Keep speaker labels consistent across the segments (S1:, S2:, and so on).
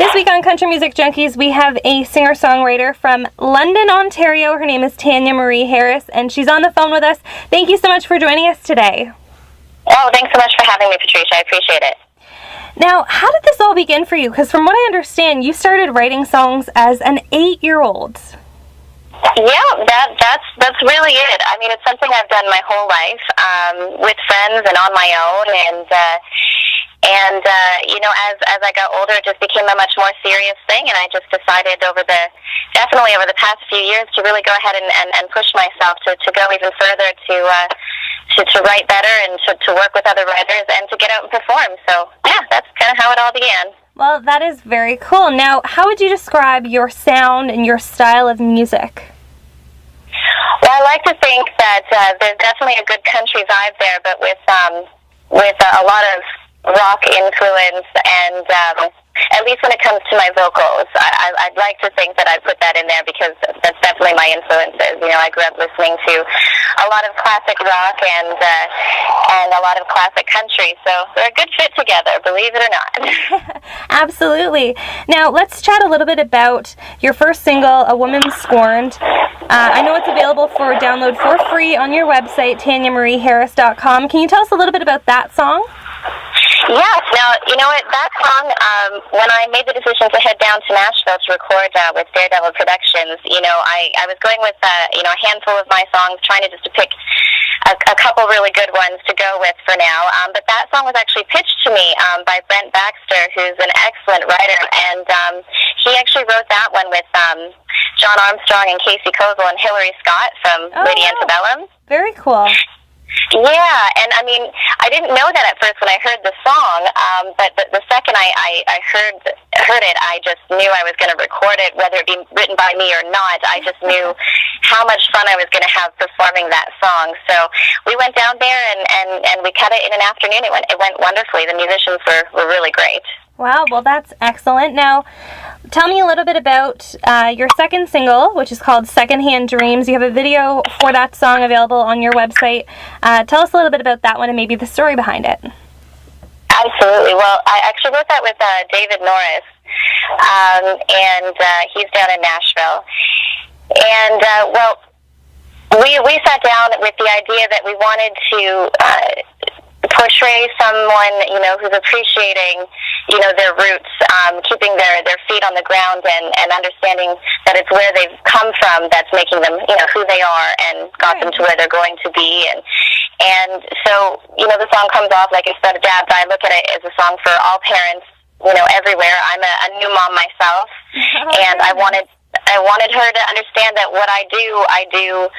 S1: This week on Country Music Junkies, we have a singer-songwriter from London, Ontario. Her name is Tanya Marie Harris, and she's on the phone with us. Thank you so much for joining us today.
S2: Oh, thanks so much for having me, Patrice. I appreciate it.
S1: Now, how did this all begin for you? Because from what I understand, you started writing songs as an 8-year-old.
S2: Yeah, that's really it. I mean, it's something I've done my whole life, with friends and on my own, and as I got older, it just became a much more serious thing, and I just decided over the past few years to really go ahead and push myself to go even further, to write better and to work with other writers and to get out and perform. So, yeah, that's kind of how it all began.
S1: Well, that is very cool. Now, how would you describe your sound and your style of music?
S2: Well, I like to think that there's definitely a good country vibe there, but with a lot of rock influence, and at least when it comes to my vocals, I'd like to think that I put that in there because that's definitely my influences. You know, I grew up listening to a lot of classic rock and a lot of classic country, so they're a good fit together, believe it or not.
S1: Absolutely. Now, let's chat a little bit about your first single, A Woman Scorned. I know it's available for download for free on your website, TanyaMarieHarris.com. Can you tell us a little bit about that song?
S2: Yes. Now, you know what, that song, when I made the decision to head down to Nashville to record with Daredevil Productions, you know, I was going with, a handful of my songs, trying to pick a couple really good ones to go with for now. But that song was actually pitched to me by Brent Baxter, who's an excellent writer, and he actually wrote that one with John Armstrong and Casey Kozel and Hillary Scott from Lady Antebellum.
S1: Very cool.
S2: Yeah, and I mean, I didn't know that at first when I heard the song, but the second I heard it, I just knew I was going to record it, whether it be written by me or not. I just knew how much fun I was going to have performing that song. So we went down there and we cut it in an afternoon. It went wonderfully. The musicians were really great.
S1: Wow, well, that's excellent. Now, tell me a little bit about your second single, which is called Secondhand Dreams. You have a video for that song available on your website. Tell us a little bit about that one and maybe the story behind it.
S2: Absolutely. Well, I actually wrote that with David Norris, and he's down in Nashville. And, we sat down with the idea that we wanted to portray someone, you know, who's appreciating, you know, their roots, keeping their feet on the ground and understanding that it's where they've come from that's making them, you know, who they are and got them to where they're going to be. And so, you know, the song comes off like it's not a dab, but I look at it as a song for all parents, you know, everywhere. I'm a new mom myself, and I wanted her to understand that what I do,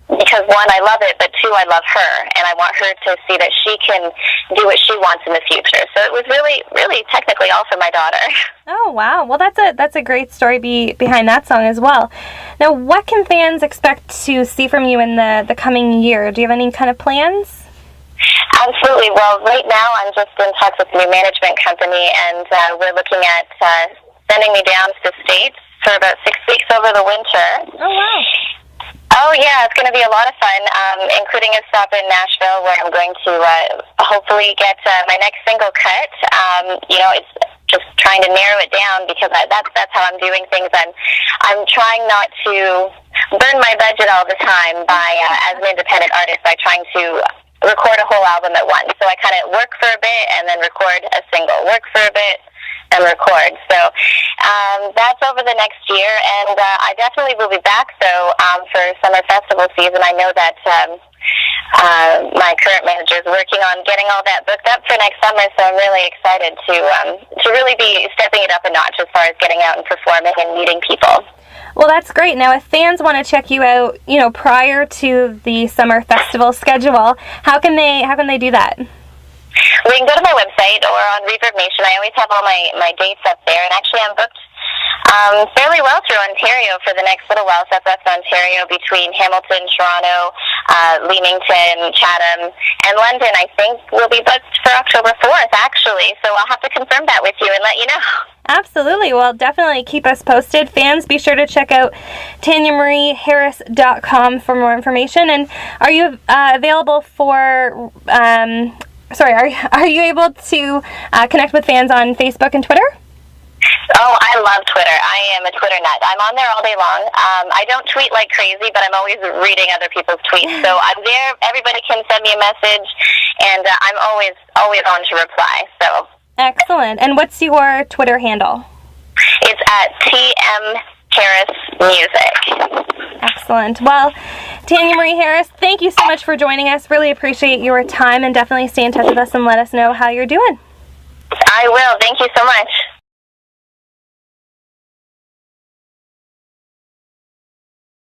S2: because one, I love it, but two, I love her, and I want her to see that she can do what she wants in the future. So it was really, really technically all for my daughter.
S1: Oh, wow. Well, that's a great story behind that song as well. Now, what can fans expect to see from you in the coming year? Do you have any kind of plans?
S2: Absolutely. Well, right now I'm just in touch with a new management company, and we're looking at sending me down to the States for about 6 weeks over the winter.
S1: Oh, wow.
S2: Oh, yeah, it's going to be a lot of fun, including a stop in Nashville where I'm going to hopefully get my next single cut. You know, it's just trying to narrow it down because that's how I'm doing things. I'm trying not to burn my budget all the time by, as an independent artist, by trying to record a whole album at once. So I kind of work for a bit and then record a single, work for a bit and record. So that's over the next year, and I definitely will be back, though, for summer festival season. I know that my current manager is working on getting all that booked up for next summer, so I'm really excited to really be stepping it up a notch as far as getting out and performing and meeting people.
S1: Well, that's great. Now, if fans want to check you out, you know, prior to the summer festival schedule, how can they do that?
S2: Well, you can go to my website or on Reverb Nation. I always have all my dates up there, and actually I'm booked fairly well through Ontario for the next little while, Southwest Ontario, between Hamilton, Toronto, Leamington, Chatham, and London. I think we'll be booked for October 4th, actually, so I'll have to confirm that with you and let you know.
S1: Absolutely. Well, definitely keep us posted. Fans, be sure to check out TanyaMarieHarris.com for more information. And are you available for... are you able to connect with fans on Facebook and Twitter?
S2: Oh, I love Twitter. I am a Twitter nut. I'm on there all day long. I don't tweet like crazy, but I'm always reading other people's tweets. So I'm there. Everybody can send me a message, and I'm always on to reply. So
S1: excellent. And what's your Twitter handle?
S2: It's at TM Harris Music.
S1: Excellent. Well, Tanya Marie Harris, thank you so much for joining us. Really appreciate your time, and definitely stay in touch with us and let us know how you're doing.
S2: I will. Thank you so much.